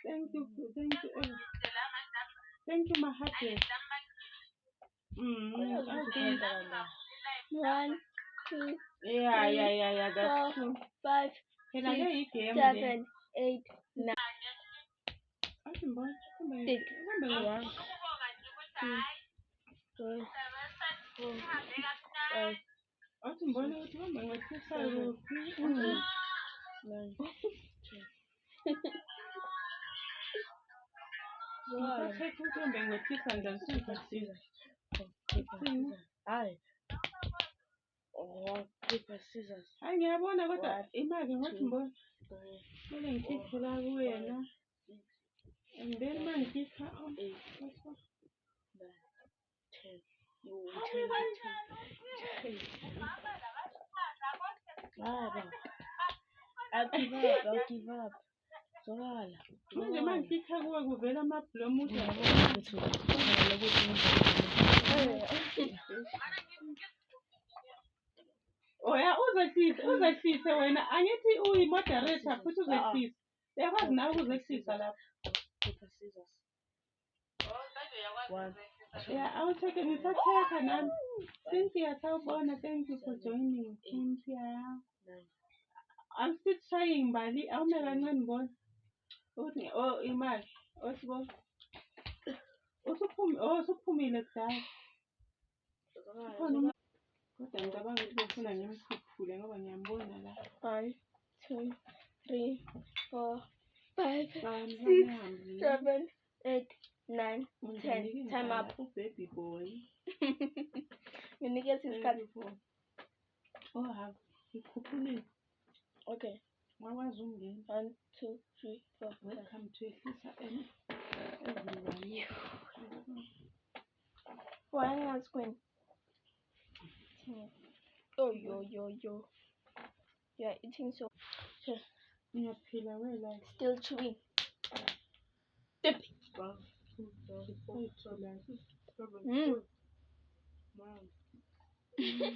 Thank you. Thank you, my heartless. Okay. 1, 2, Yeah. That's 4, true. 5, Can I 6, get you game? 7, 8, 9, Awesome boy. 6, Remember 1, 2, 3, 4, 5, Awesome boy. Remember what you said. 7, 9, 10. Why? Take you to being with you and then see if I see that. Aye. Rock, paper, scissors. Hayi ngiyabona kodwa 1, imali ngothi 2, mbona 3, kumele ngikhiphe la kuwena 6, and then uma ngikhipha 8, 9, 10. You 10. I'll give up. Zokala. manje uma ngikhipha kuwe kuvela amabhlomu oya uzehlise wena angithi uyi-moderator futhi uzehlise uyakwazi nawe ukuzehlisa lapho Paper, scissors. 1, ya awutheke ngisatheka nami Cynthia sawubona thank you for joining Cynthia 9. I'm still trying Bali awume kancane bona uthi imali osibo usuphumile kudala kodwa ngicabanga ukuthi befuna ngimkhuphule ngoba ngiyambona la 1, 2, 3, 4, 5, 6, Ngihambe 7, 8, 9, 10. Time up. baby boy Nginikeza isikhathi. ngikhuphulile Okay. ngakwazi ukungena 1, 2, 3, 4, 5. welcome to ehlisa everyone Why not screen? Oh, yo. You are eating so. ngiyaphila wela Still chewing. Dip. 1, 2, 3, 4, 5, 6, 7, 8, 9, 10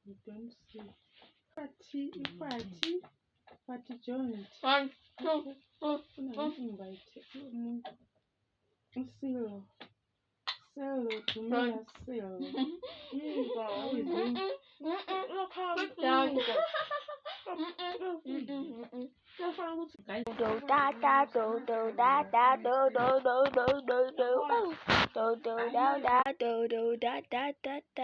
you don't see party joint 1, 2, 3, invite umuntu uSilo Dumela Silo how is it down. Do da da do do da da do do do do do do. Do do da da do do da da da da.